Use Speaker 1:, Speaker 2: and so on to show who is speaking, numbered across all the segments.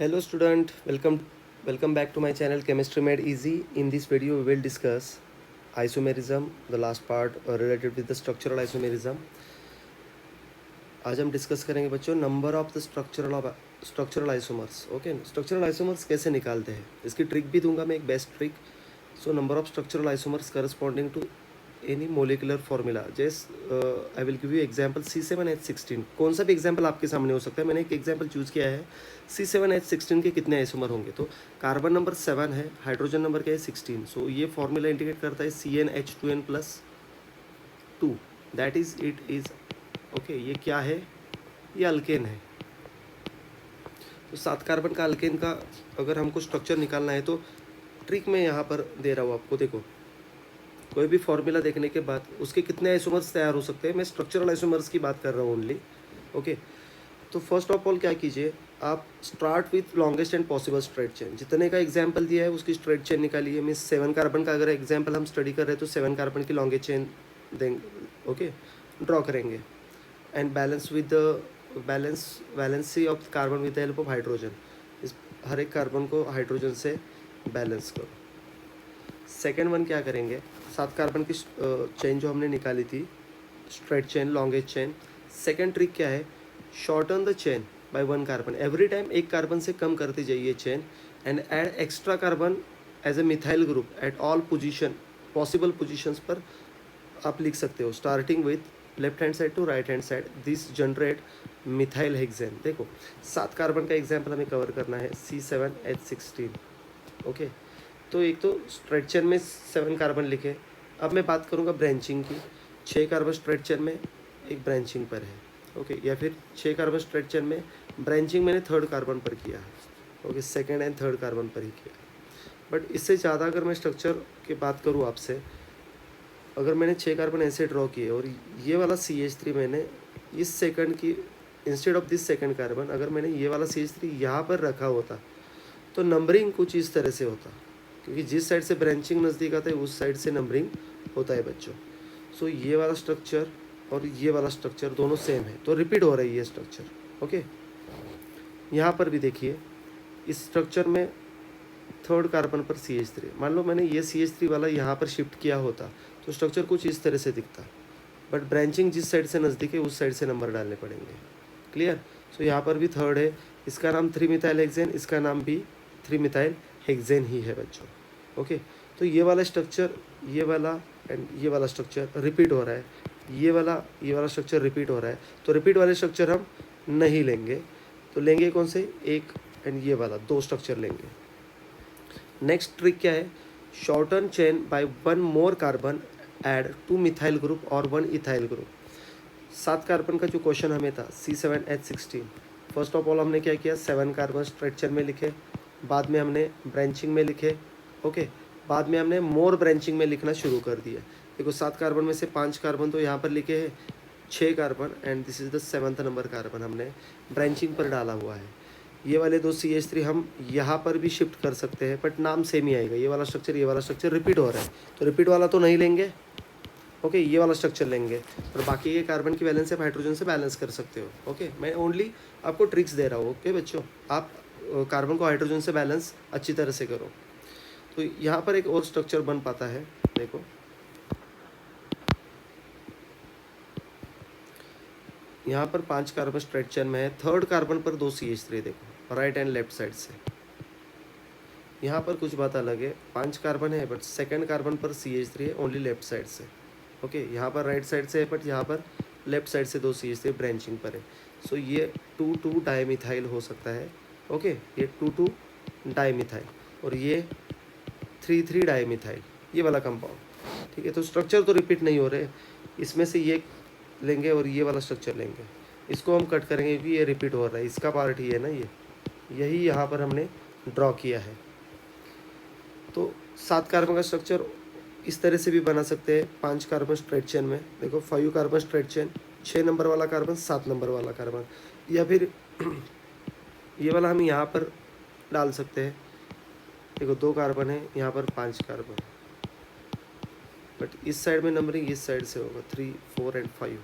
Speaker 1: Hello student, welcome back to my channel Chemistry Made Easy. In this video we will discuss isomerism, the last part related with the structural isomerism. आज हम discuss करेंगे बच्चों number of the structural isomers. Okay, structural isomers कैसे निकालते हैं इसकी trick भी दूंगा मैं, एक best trick. So number of structural isomers corresponding to any molecular formula. I will give you example C7H16. कौन सा भी एग्जांपल आपके सामने हो सकता है. मैंने एक एग्जांपल चूज किया है. C7H16 के कितने आइसोमर होंगे, तो कार्बन नंबर 7 है, हाइड्रोजन नंबर क्या है 16. सो ये फॉर्मूला इंडिकेट करता है CnH2n+2. That is it is okay. ये क्या है, ये अल्केन है. तो 7 कार्बन का अल्केन का अगर हमको स्ट्रक्चर निकालना है तो ट्रिक मैं यहाँ पर दे रहा हूँ आपको. देखो, कोई भी फॉर्मूला देखने के बाद उसके कितने आइसोमर्स तैयार हो सकते हैं. मैं स्ट्रक्चरल आइसोमर्स की बात कर रहा हूँ ओनली. ओके, तो फर्स्ट ऑफ ऑल क्या कीजिए, आप start with longest and possible straight chain. जितने का एग्जांपल दिया है उसकी स्ट्रेट चेन निकालिए. मीन्स 7 कार्बन का अगर एग्जांपल हम स्टडी कर रहे हैं तो 7 कार्बन की लॉन्गेस्ट चेन देंगे. ओके, ड्रॉ करेंगे and balance with the valency of carbon with the help of hydrogen. इस हर एक कार्बन को हाइड्रोजन से बैलेंस करो. सेकेंड वन क्या करेंगे, 7 कार्बन की चेन जो हमने निकाली थी, straight chain, longest chain. Second trick क्या है, shorten the chain by 1 carbon. Every time एक कार्बन से कम करते जाइए chain and add extra carbon as a methyl group at all position, possible positions पर आप लिख सकते हो. Starting with left hand side to right hand side, this generate methyl hexane. देखो, 7 कार्बन का एग्जाम्पल हमें कवर करना है, C7H16. ओके, तो एक तो स्ट्रेट चेन में 7 कार्बन लिखे. अब मैं बात करूँगा ब्रांचिंग की. 6 कार्बन स्ट्रेट चेन में एक ब्रांचिंग पर है. ओके, या फिर 6 कार्बन स्ट्रेट चेन में ब्रांचिंग मैंने 3rd कार्बन पर किया है. Okay, 2nd and 3rd carbon पर ही किया है. बट इससे ज़्यादा अगर मैं स्ट्रक्चर की बात करूँ आपसे, अगर मैंने 6 कार्बन ऐसे ड्रॉ किए और ये वाला CH3 मैंने इस सेकंड की instead of this 2nd carbon, अगर मैंने ये वाला CH3 यहाँ पर रखा होता तो नंबरिंग कुछ इस तरह से होता, क्योंकि जिस साइड से ब्रांचिंग नज़दीक आता है उस साइड से नंबरिंग होता है बच्चों. सो ये वाला स्ट्रक्चर और ये वाला स्ट्रक्चर दोनों सेम है, तो रिपीट हो रही है ये स्ट्रक्चर. ओके, यहाँ पर भी देखिए, इस स्ट्रक्चर में 3rd कार्बन पर CH3. मान लो मैंने ये CH3 वाला यहाँ पर शिफ्ट किया होता तो स्ट्रक्चर कुछ इस तरह से दिखता. बट ब्रांचिंग जिस साइड से नज़दीक है उस साइड से नंबर डालने पड़ेंगे. क्लियर. सो यहाँ पर भी 3rd है, इसका नाम 3-मिथाइल हेक्सेन, इसका नाम भी 3-मिथाइल हेक्सेन ही है बच्चों. ओके, तो ये वाला स्ट्रक्चर, ये वाला एंड ये वाला स्ट्रक्चर रिपीट हो रहा है. ये वाला स्ट्रक्चर रिपीट हो रहा है, तो रिपीट वाले स्ट्रक्चर हम नहीं लेंगे. तो लेंगे कौन से, एक एंड ये वाला, 2 स्ट्रक्चर लेंगे. नेक्स्ट ट्रिक क्या है, shorten chain by 1 more carbon, add 2 methyl group और 1 इथाइल ग्रुप. 7 कार्बन का जो क्वेश्चन हमें था C7H16, फर्स्ट ऑफ ऑल हमने क्या किया, 7 कार्बन स्ट्रेट चेन में लिखे, बाद में हमने ब्रांचिंग में लिखे. ओके, बाद में हमने मोर ब्रांचिंग में लिखना शुरू कर दिया. देखो, 7 कार्बन में से 5 कार्बन तो यहाँ पर लिखे हैं, 6 carbon and this is the 7th number carbon हमने ब्रांचिंग पर डाला हुआ है. ये वाले 2 CH3 हम यहाँ पर भी शिफ्ट कर सकते हैं, बट नाम सेम ही आएगा. ये वाला स्ट्रक्चर रिपीट हो रहा है, तो रिपीट वाला तो नहीं लेंगे. ओके, ये वाला स्ट्रक्चर लेंगे और बाकी के कार्बन की वैलेंस आप हाइड्रोजन से बैलेंस कर सकते हो. ओके, मैं ओनली आपको ट्रिक्स दे रहा हूँ. ओके बच्चों, आप कार्बन को हाइड्रोजन से बैलेंस अच्छी तरह से करो. तो यहाँ पर एक और स्ट्रक्चर बन पाता है. देखो, यहाँ पर 5 कार्बन स्ट्रेट चेन में है, 3rd कार्बन पर 2 CH3. देखो, राइट एंड लेफ्ट साइड से. यहाँ पर कुछ बात अलग है, 5 कार्बन है बट 2nd कार्बन पर CH3 है ओनली लेफ्ट साइड से. ओके, यहाँ पर राइट साइड से है बट यहाँ पर लेफ्ट साइड से 2 CH3 ब्रांचिंग पर है. सो ये 2,2 डाईमिथाइल हो सकता है. ओके, ये 2,2 डाईमिथाइल और ये 3,3 डाईमिथाइल, ये वाला कंपाउंड. ठीक है, तो स्ट्रक्चर तो रिपीट नहीं हो रहे. इसमें से ये लेंगे और ये वाला स्ट्रक्चर लेंगे, इसको हम कट करेंगे क्योंकि ये रिपीट हो रहा है. इसका पार्ट ही है ना, ये यही यहाँ पर हमने ड्रॉ किया है. तो 7 कार्बन का स्ट्रक्चर इस तरह से भी बना सकते हैं. 5 कार्बन स्ट्रेट चेन में देखो, 5 कार्बन स्ट्रेट चेन, 6 नंबर वाला कार्बन, 7 नंबर वाला कार्बन, या फिर ये वाला हम यहाँ पर डाल सकते हैं. देखो, 2 कार्बन है, यहाँ पर 5 कार्बन, बट इस साइड में नंबरिंग इस साइड से होगा, 3, 4 एंड 5.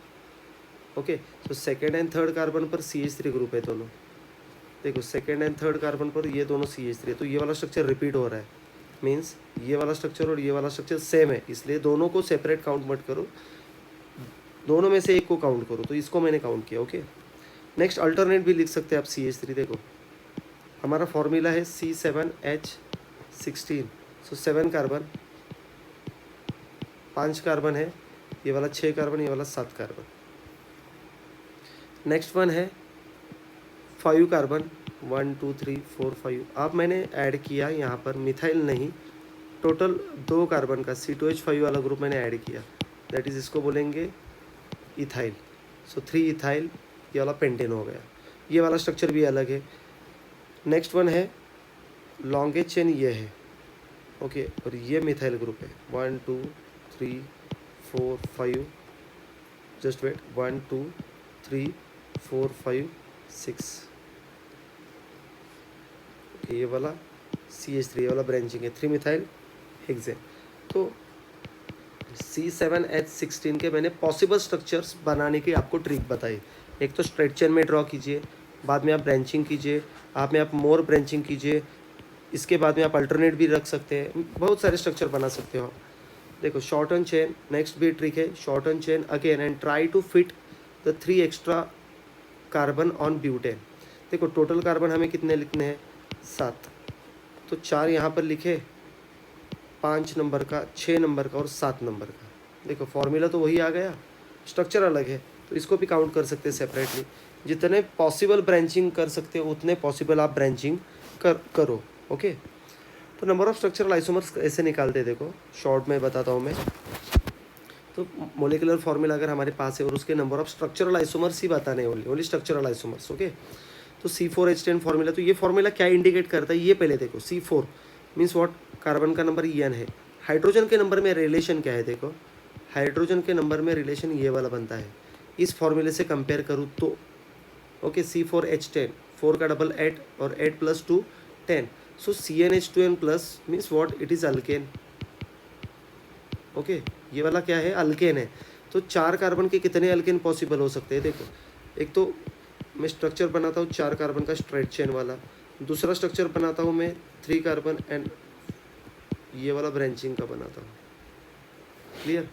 Speaker 1: ओके, तो 2nd एंड 3rd कार्बन पर CH3 ग्रुप है दोनों. देखो सेकेंड एंड थर्ड कार्बन पर ये दोनों CH3 है, तो ये वाला स्ट्रक्चर रिपीट हो रहा है, मीन्स ये वाला स्ट्रक्चर और ये वाला स्ट्रक्चर सेम है, इसलिए दोनों को सेपरेट काउंट मत करो, दोनों में से एक को काउंट करो। तो इसको मैंने काउंट किया। ओके, नेक्स्ट अल्टरनेट भी लिख सकते हैं आप CH3। देखो हमारा फॉर्मूला है C7H16, सो 7 कार्बन, 5 कार्बन है, ये वाला 6 कार्बन, ये वाला 7 कार्बन। नेक्स्ट वन है 5 कार्बन, 1 2 3 4 5। अब मैंने ऐड किया यहाँ पर मिथाइल नहीं, टोटल 2 कार्बन का C2H5 वाला ग्रुप मैंने ऐड किया, दैट इज़ इसको बोलेंगे इथाइल। सो 3 इथाइल, ये वाला पेंटेन हो गया। ये वाला स्ट्रक्चर भी अलग है। नेक्स्ट वन है लॉन्गेस्ट चेन, ये है ओके, और ये मिथाइल ग्रुप है 1 2 3 4 5, जस्ट वेट, 1 2 3 4 5 6, ये वाला CH3, ये वाला ब्रांचिंग है 3 मिथाइल हेक्सेन। तो C7H16 के मैंने पॉसिबल स्ट्रक्चर्स बनाने की आपको ट्रिक बताई। एक तो स्ट्रेट चेन में ड्रॉ कीजिए, बाद में आप ब्रांचिंग कीजिए, आप मोर ब्रांचिंग कीजिए, इसके बाद में आप अल्टरनेट भी रख सकते हैं, बहुत सारे स्ट्रक्चर बना सकते हो। देखो शॉर्टन चेन, नेक्स्ट भी ट्रिक है, shorten chain again and try to fit the 3 extra carbon on butane. देखो टोटल कार्बन हमें कितने लिखने हैं, 7, तो 4 यहाँ पर लिखे, 5 नंबर का, 6 नंबर का और 7 नंबर का। देखो फॉर्मूला तो वही आ गया, स्ट्रक्चर अलग है, तो इसको भी काउंट कर सकते हैं सेपरेटली। जितने पॉसिबल ब्रांचिंग कर सकते हो उतने पॉसिबल आप ब्रांचिंग करो। ओके, तो नंबर ऑफ स्ट्रक्चरल आइसोमर्स ऐसे निकालते हैं। देखो शॉर्ट में बताता हूँ मैं, तो मोलिकुलर फॉर्मूला अगर हमारे पास है और उसके नंबर ऑफ स्ट्रक्चरल आइसोमर्स ही बताने हैं, ओनली स्ट्रक्चरल आइसोमर्स। ओके, तो C4H10 फॉर्मूला, तो ये फॉर्मूला क्या इंडिकेट करता है, ये पहले देखो। C4 मीन्स व्हाट, कार्बन का नंबर N है, हाइड्रोजन के नंबर में रिलेशन क्या है, देखो हाइड्रोजन के नंबर में रिलेशन ये वाला बनता है, इस फॉर्मूले से कंपेयर करूँ तो। ओके, C4H10, 4 का डबल 8 और 8 + 2 10, सो CnH2n plus means what, it is alkane. Okay, ये वाला क्या है, अल्केन है। तो 4 कार्बन के कितने अल्केन पॉसिबल हो सकते हैं, देखो एक तो मैं स्ट्रक्चर बनाता हूँ 4 कार्बन का स्ट्रेट चेन वाला, दूसरा स्ट्रक्चर बनाता हूँ मैं 3 कार्बन एंड ये वाला ब्रांचिंग का बनाता हूँ। क्लियर,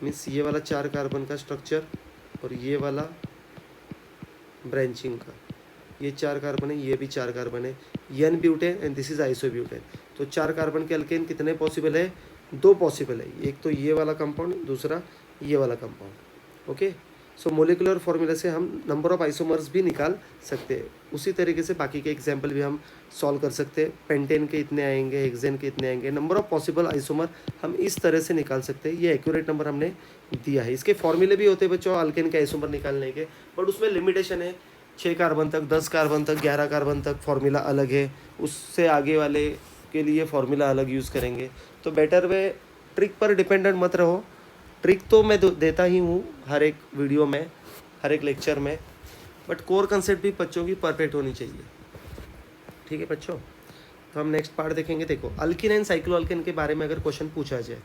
Speaker 1: मीन्स ये वाला 4 कार्बन का स्ट्रक्चर और ये वाला ब्रांचिंग का, ये 4 कार्बन है, ये भी 4 कार्बन है, N butane and this is isobutane. तो 4 कार्बन के अल्केन कितने पॉसिबल है, 2 पॉसिबल है, एक तो ये वाला कंपाउंड, दूसरा ये वाला कंपाउंड। ओके, सो मोलिकुलर फॉर्मूला से हम नंबर ऑफ आइसोमर्स भी निकाल सकते हैं। उसी तरीके से बाकी के एग्जाम्पल भी हम सॉल्व कर सकते हैं। पेंटेन के इतने आएंगे, हेक्सेन के इतने आएंगे, नंबर ऑफ पॉसिबल आइसोमर हम इस तरह से निकाल सकते हैं। ये एक्यूरेट नंबर हमने दिया है। इसके फॉर्मूले भी होते हैं बच्चों अल्केन के आइसोमर निकालने के, बट उसमें लिमिटेशन है, 6 कार्बन तक, 10 कार्बन तक, 11 कार्बन तक फॉर्मूला अलग है, उससे आगे वाले के लिए फॉर्मूला अलग यूज़ करेंगे। तो बेटर वे, ट्रिक पर डिपेंडेंट मत रहो। ट्रिक तो मैं देता ही हूँ हर एक वीडियो में, हर एक लेक्चर में, बट कोर कंसेप्ट भी बच्चों की परफेक्ट होनी चाहिए। ठीक है बच्चों, तो हम नेक्स्ट पार्ट देखेंगे। देखो अल्किन एंड साइक्लो अल्किन के बारे में अगर क्वेश्चन पूछा जाए,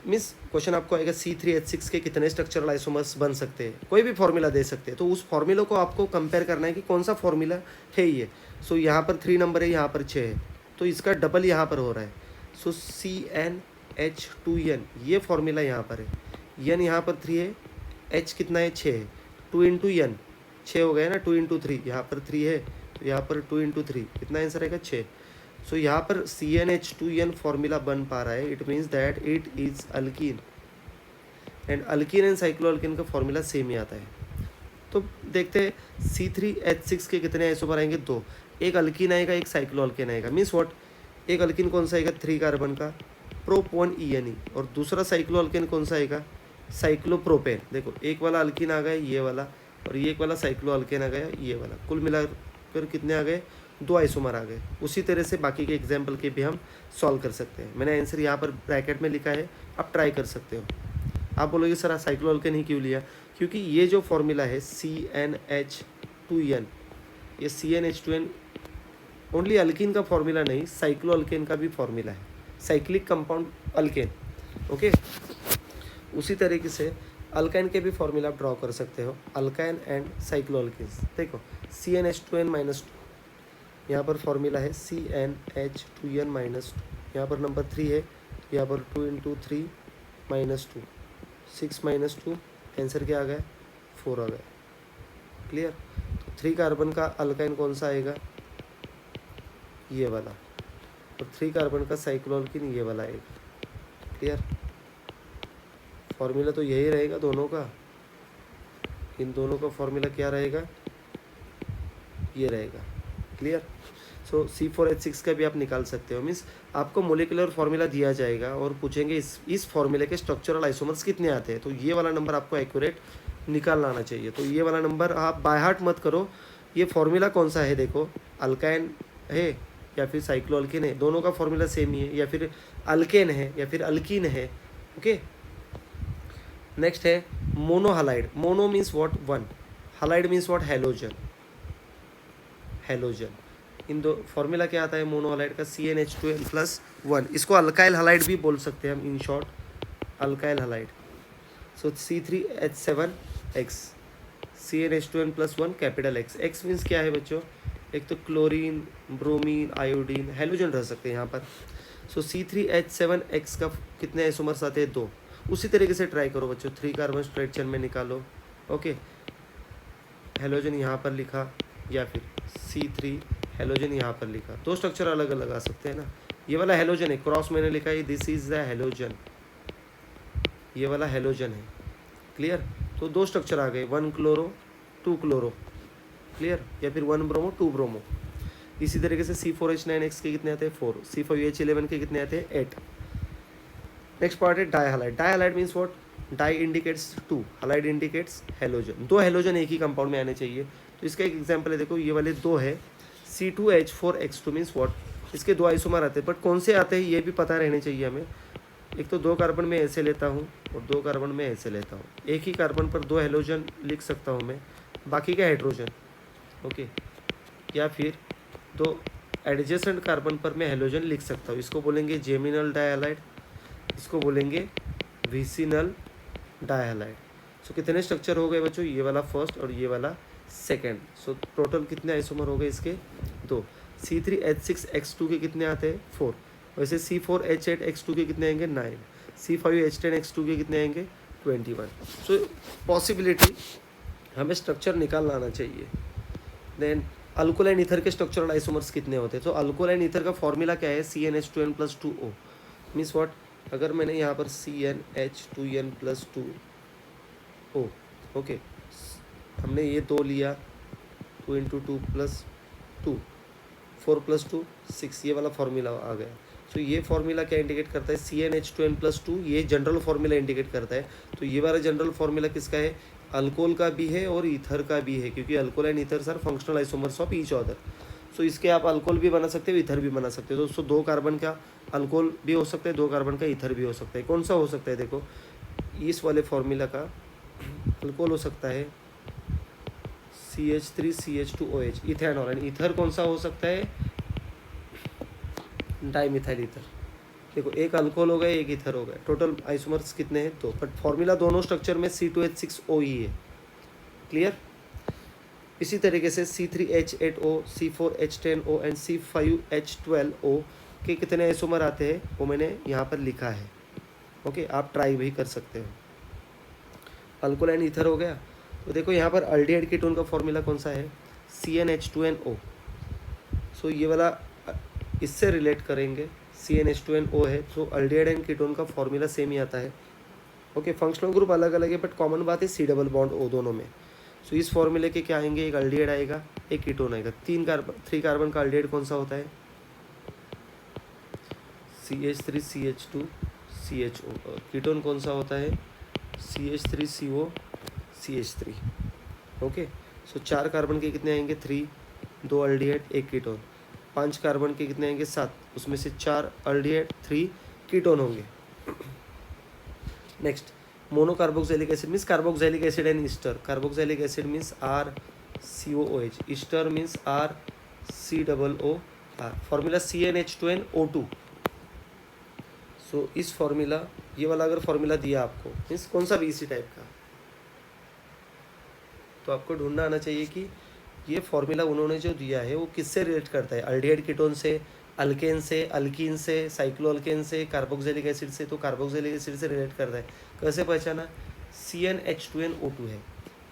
Speaker 1: मीन्स क्वेश्चन आपको आएगा C3H6 के कितने स्ट्रक्चरल आइसोमर्स बन सकते हैं, कोई भी फॉर्मूला दे सकते हैं, तो उस फॉर्मूला को आपको कंपेयर करना है कि कौन सा फॉर्मूला है ये। सो यहाँ पर 3 नंबर है, यहाँ पर 6 है, तो इसका डबल यहाँ पर हो रहा है। सो CnH2n, ये फॉर्मूला यहाँ पर है, n यहाँ पर 3 है, h कितना है, 6 है, 2 × n 6 हो गया ना, 2 × 3, यहाँ पर 3 है, तो यहाँ पर 2 × 3 कितना आंसर आएगा, 6। सो यहाँ पर CnH2n फॉर्मूला बन पा रहा है, it means that it is alkyne, and alkyne and cyclo alkyne का फॉर्मूला सेम ही आता है। तो देखते हैं C3H6 के कितने आइसोमर आएंगे, 2, एक अल्कीन आएगा, एक साइक्लो अल्कीन आएगा। मीन्स व्हाट, एक अल्कीन कौन सा आएगा, 3 कार्बन का प्रोपोन-ENE, और दूसरा साइक्लो अल्कीन कौन सा आएगा, साइक्लोप्रोपेन। देखो एक वाला अल्कीन आ गया ये वाला, और ये एक वाला साइक्लो अल्कीन आ गया ये वाला, कुल मिलाकर कितने आ गए, 2 आइसोमर आ गए। उसी तरह से बाकी के एग्जाम्पल के भी हम सॉल्व कर सकते हैं। मैंने आंसर यहाँ पर ब्रैकेट में लिखा है, आप ट्राई कर सकते हो। आप बोलोगे सर साइक्लो अल्केन ही क्यों लिया, क्योंकि ये जो फॉर्मूला है CnH2n, ये CnH2n ओनली अल्कीन का फॉर्मूला नहीं, साइक्लो अल्केन का भी फॉर्मूला है, साइक्लिक कंपाउंड अल्केन। ओके, उसी तरीके से अल्काइन के भी फॉर्मूला आप ड्रॉ कर सकते हो, अल्काइन एंड साइक्लो अल्केन्स। देखो CnH2n माइनस टू, यहाँ पर फॉर्मूला है CnH2n माइनस टू, यहाँ पर नंबर 3 है, यहाँ पर 2 इंटू 3 माइनस 2, 6 माइनस 2, आंसर क्या आ गया 4 आ गया। क्लियर। तो 3 कार्बन का अल्काइन कौन सा आएगा, ये वाला, और 3 कार्बन का साइक्लोअल्कीन ये वाला आएगा। क्लियर। फॉर्मूला तो यही रहेगा दोनों का, इन दोनों का फॉर्मूला क्या रहेगा, ये रहेगा। क्लियर। सो C4H6 का भी आप निकाल सकते हो। मीन्स आपको मोलिकुलर फार्मूला दिया जाएगा और पूछेंगे इस फार्मूले के स्ट्रक्चरल आइसोमर्स कितने आते हैं, तो ये वाला नंबर आपको एक्यूरेट निकालना आना चाहिए। तो ये वाला नंबर आप बाय हार्ट मत करो, ये फार्मूला कौन सा है देखो, अल्काइन है या फिर साइक्लोअल्कीन है, दोनों का फार्मूला सेम ही है, या फिर अल्केन है या फिर अल्कीन है। ओके। नेक्स्ट है monohalide. Mono means what, one, halide means what, halogen. Halogen, in दो फॉर्मूला क्या आता है मोनोहालाइड का, CnH2n+1। इसको अल्काइल हालाइड भी बोल सकते हैं हम, in short alkyl halide. So C3H7X, CnH2n+1 capital X। X means क्या है बच्चों, एक तो क्लोरीन, ब्रोमीन, आयोडीन, हेलोजन रह सकते हैं यहाँ पर। सो C3H7X का कितने आइसोमर्स आते हैं, 2। उसी तरीके से ट्राई करो बच्चों, 3 कार्बन स्ट्रेट चेन में निकालो। ओके, हेलोजन यहाँ पर लिखा या फिर C3 हेलोजन यहाँ पर लिखा, दो स्ट्रक्चर अलग अलग आ सकते हैं ना। ये वाला हेलोजन है, क्रॉस मैंने लिखा है, दिस इज द हेलोजन, ये वाला हेलोजन है। क्लियर। तो दो स्ट्रक्चर आ गए, 1 क्लोरो 2 क्लोरो। क्लियर। या फिर 1 ब्रोमो 2 ब्रोमो। इसी तरीके से C4H9X के कितने आते हैं, 4। C5H11 के कितने आते हैं, 8। नेक्स्ट पार्ट है dihalide. Dihalide means what, di indicates 2, halide indicates halogen. दो हेलोजन एक ही कंपाउंड में आने चाहिए। तो इसका एक एग्जांपल है, देखो ये वाले दो है, C2H4X2 मीन्स व्हाट, इसके दो आइसोमर आते हैं, बट कौन से आते हैं ये भी पता रहने चाहिए हमें। एक तो 2 कार्बन में ऐसे लेता हूँ और 2 कार्बन में ऐसे लेता हूँ, एक ही कार्बन पर 2 हेलोजन लिख सकता हूँ मैं, बाकी का हाइड्रोजन। ओके। या फिर 2 एडजेसेंट कार्बन पर मैं हेलोजन लिख सकता हूँ, इसको बोलेंगे जेमिनल डाइहालाइड, इसको बोलेंगे विसिनल डाइहालाइड। सो कितने स्ट्रक्चर हो गए बच्चों, ये वाला फर्स्ट और ये वाला सेकेंड। सो टोटल कितने आइसोमर हो गए इसके, 2। C3H6X2 के कितने आते हैं, 4। वैसे C4H8X2 के कितने आएंगे, 9। C5H10X2 के कितने आएंगे, 21। सो पॉसिबिलिटी हमें स्ट्रक्चर निकालना आना चाहिए। देन अल्कोलाइन ईथर के स्ट्रक्चरल आइसोमर्स कितने होते हैं, तो अल्कोलाइन ईथर का फॉर्मूला क्या है, CnH2n+2O। मीन्स व्हाट, अगर मैंने यहाँ पर CnH2n+2O, ओके, हमने ये 2 लिया, 2 इंटू 2 प्लस 2, 4 प्लस 2 6, ये वाला फॉर्मूला आ गया। सो ये फॉर्मूला क्या इंडिकेट करता है, CnH2n+2, ये जनरल फॉर्मूला इंडिकेट करता है। तो ये वाला जनरल फॉर्मूला किसका है, अल्कोहल का भी है और ईथर का भी है, क्योंकि alcohol and ether are functional isomers of each other. So इसके आप अल्कोहल भी बना सकते हो, ईथर भी बना सकते हो। दोस्तों 2 कार्बन का अल्कोहल भी हो सकता है, 2 कार्बन का ईथर भी हो सकता है। कौन सा हो सकता है, देखो इस वाले फॉर्मूला का अल्कोहल हो सकता है CH3CH2OH, इथेनॉल। एंड ईथर कौन सा हो सकता है, डाइमिथाइल ईथर। देखो एक अल्कोहल हो गया, एक ईथर हो गया, टोटल आइसोमर्स कितने हैं, 2। बट फॉर्मूला दोनों स्ट्रक्चर में C2H6O ही है। क्लियर। इसी तरीके से C3H8O, C4H10O एंड C5H12O के कितने आइसोमर आते हैं, वो मैंने यहाँ पर लिखा है। ओके, आप ट्राई भी कर सकते हो। अल्कोहल एंड ईथर हो गया। तो देखो यहाँ पर अल्डिहाइड कीटोन का फॉर्मूला कौन सा है, CnH2nO। सो ये वाला इससे रिलेट करेंगे, CnH2nO है, सो अल्डिहाइड एंड कीटोन का फॉर्मूला सेम ही आता है। ओके, फंक्शनल ग्रुप अलग अलग है, बट कॉमन बात है C डबल बॉन्ड O दोनों में। सो इस फॉर्मूले के क्या आएंगे, एक अल्डिहाइड आएगा, एक कीटोन आएगा। 3 कार्बन का अल्डिहाइड कौन सा होता है, CH3CH2CHO। कीटोन कौन सा होता है, CH3COCH3। ओके। सो 4 कार्बन के कितने आएंगे, 3, 2 अल्डिहाइड, एक कीटोन। 5 कार्बन के कितने आएंगे, 7, उसमें से 4 अल्डिहाइड, 3 कीटोन होंगे। Next monocarboxylic acid means carboxylic acid and Easter. Carboxylic acid means RCOOH, Easter means RCOOR। Formula CnH2nO2। सो इस फॉर्मूला, ये वाला अगर फॉर्मूला दिया आपको, मीन्स कौन सा भी इसी टाइप का, तो आपको ढूंढना आना चाहिए कि ये फॉर्मूला उन्होंने जो दिया है वो किससे रिलेट करता है, अल्डिहाइड कीटोन से, अल्केन से, अल्कीन से, साइक्लोअल्केन से, कार्बोक्सिलिक एसिड से, तो कार्बोक्सिलिक एसिड से रिलेट करता है। कैसे पहचाना, CnH2nO2 है,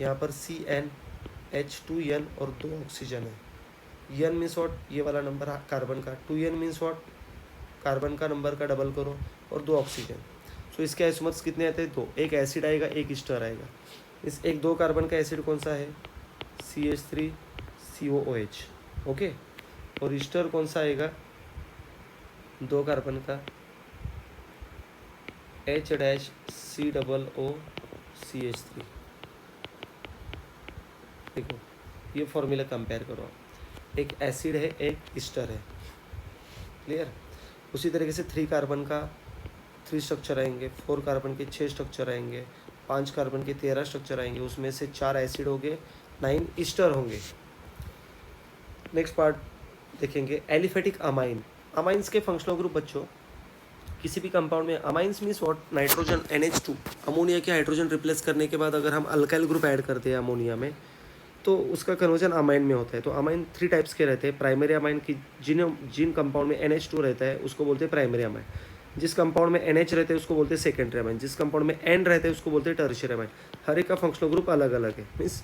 Speaker 1: यहाँ पर CnH2n और 2 ऑक्सीजन है। n मीन्स वॉट, ये वाला नंबर कार्बन का, 2n मीन्स वॉट, कार्बन का नंबर का डबल करो और 2 ऑक्सीजन। सो इसके आइसोमर्स कितने आते हैं, 2, एक एसिड आएगा एक ईस्टर आएगा। इस एक 2 कार्बन का एसिड कौन सा है, CH3COOH, ओके। और ईस्टर कौन सा आएगा, 2 कार्बन का H-COOCH3। देखो ये फॉर्मूला कंपेयर करो, एक एसिड है एक ईस्टर है, क्लियर। उसी तरीके से 3 कार्बन का 3 स्ट्रक्चर आएंगे, 4 कार्बन के 6 स्ट्रक्चर आएंगे, 5 कार्बन के 13 स्ट्रक्चर आएंगे, उसमें से 4 एसिड होंगे, 9 ईस्टर होंगे। नेक्स्ट पार्ट देखेंगे एलिफेटिक अमाइन। अमाइंस के फंक्शनल ग्रुप बच्चों, किसी भी कंपाउंड में amines means what, nitrogen NH2, ammonia के हाइड्रोजन रिप्लेस करने के बाद अगर हम अल्काइल ग्रुप ऐड करते हैं अमोनिया में तो उसका कन्वर्जन अमाइन में होता है। तो अमाइन 3 टाइप्स के रहते हैं। प्राइमरी अमाइन की जिन कंपाउंड में NH2 रहता है उसको बोलते हैं प्राइमरी अमाइन, जिस कंपाउंड में NH रहते हैं उसको बोलते हैं सेकेंडरी अमाइन, जिस कंपाउंड में N रहते हैं उसको बोलते हैं टर्शियरी अमाइन। हर एक का फंक्शनल ग्रुप अलग अलग है, मीन्स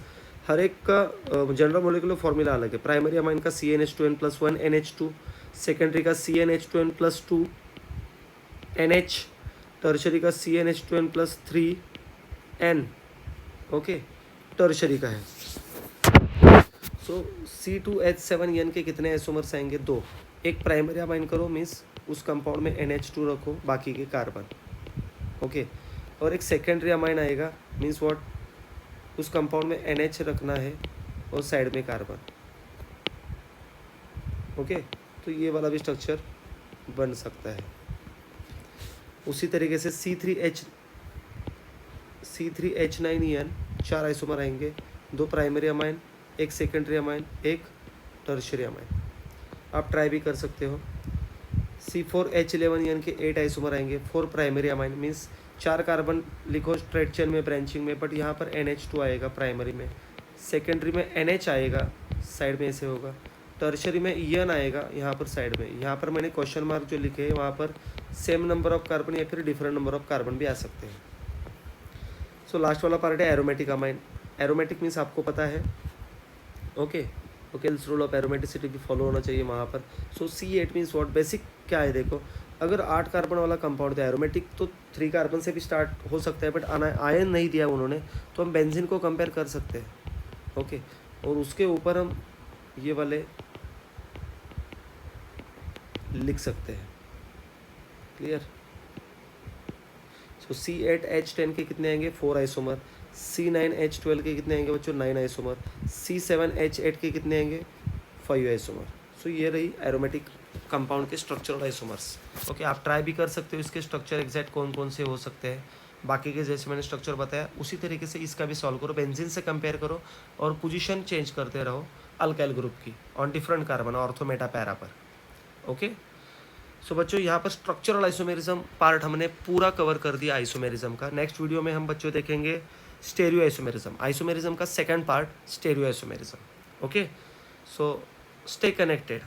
Speaker 1: हर एक का जनरल मोलिकुलर फॉर्मूला अलग है। प्राइमरी अमाइन का CnH2n+1 NH2, सेकेंडरी का CnH2n+2 NH, टर्शरी का CnH2n+3 N, ओके, टर्शरी का है। सो C2H7n के कितने आइसोमर्स आएंगे, 2। एक प्राइमरी अमाइन करो मीन्स उस कंपाउंड में NH2 रखो, बाकी के कार्बन, ओके। और एक सेकेंडरी अमाइन आएगा मीन्स व्हाट, उस कंपाउंड में NH रखना है और साइड में कार्बन, ओके। तो ये वाला भी स्ट्रक्चर बन सकता है। उसी तरीके से C3H9n 4 आइसोमर आएंगे, 2 प्राइमरी अमाइन, एक सेकेंडरी अमाइन, एक टर्शियरी अमाइन। आप ट्राई भी कर सकते हो। C4H11n के 8 आइसोमर आएंगे, 4 प्राइमरी अमाइन, मीन्स 4 कार्बन लिखो स्ट्रेट चेन में ब्रांचिंग में, बट यहाँ पर NH2 आएगा प्राइमरी में, सेकेंडरी में NH आएगा साइड में ऐसे होगा, टर्शरी में EN आएगा यहाँ पर साइड में। यहाँ पर मैंने क्वेश्चन मार्क जो लिखे हैं वहाँ पर सेम नंबर ऑफ कार्बन या फिर डिफरेंट नंबर ऑफ कार्बन भी आ सकते हैं। सो लास्ट वाला पार्ट है एरोमेटिक अमाइन। एरोमेटिक मीन्स आपको पता है, ओके, ओकेल्स रूल ऑफ एरोमेटिसिटी भी फॉलो होना चाहिए वहाँ पर। सो C8 मीन्स व्हाट, बेसिक क्या है देखो, अगर 8 कार्बन वाला कंपाउंड था एरोमेटिक तो 3 कार्बन से भी स्टार्ट हो सकता है, बट आयन नहीं दिया उन्होंने, तो हम बेंजीन को कंपेयर कर सकते हैं, ओके। और उसके ऊपर हम ये वाले लिख सकते हैं, क्लियर। सो C8H10 के कितने आएंगे, 4 आइसोमर। C9H12 के कितने आएंगे बच्चों, 9 आइसोमर। C7H8 के कितने आएंगे, 5 आइसोमर। सो ये रही एरोमेटिक कंपाउंड के स्ट्रक्चरल आइसोमर्स, ओके। आप ट्राई भी कर सकते हो इसके स्ट्रक्चर एग्जैक्ट कौन कौन से हो सकते हैं। बाकी के जैसे मैंने स्ट्रक्चर बताया उसी तरीके से इसका भी सॉल्व करो, बेंजीन से कंपेयर करो और पोजीशन चेंज करते रहो अल्काइल ग्रुप की on different carbon ortho Meta para पर, ओके। सो बच्चों यहाँ पर स्ट्रक्चरल आइसोमेरिज्म पार्ट हमने पूरा कवर कर दिया आइसोमेरिज्म का। नेक्स्ट वीडियो में हम बच्चों देखेंगे स्टेरियो आइसोमेरिज्म, आइसोमेरिज्म का second part stereo isomerism, okay. So stay connected.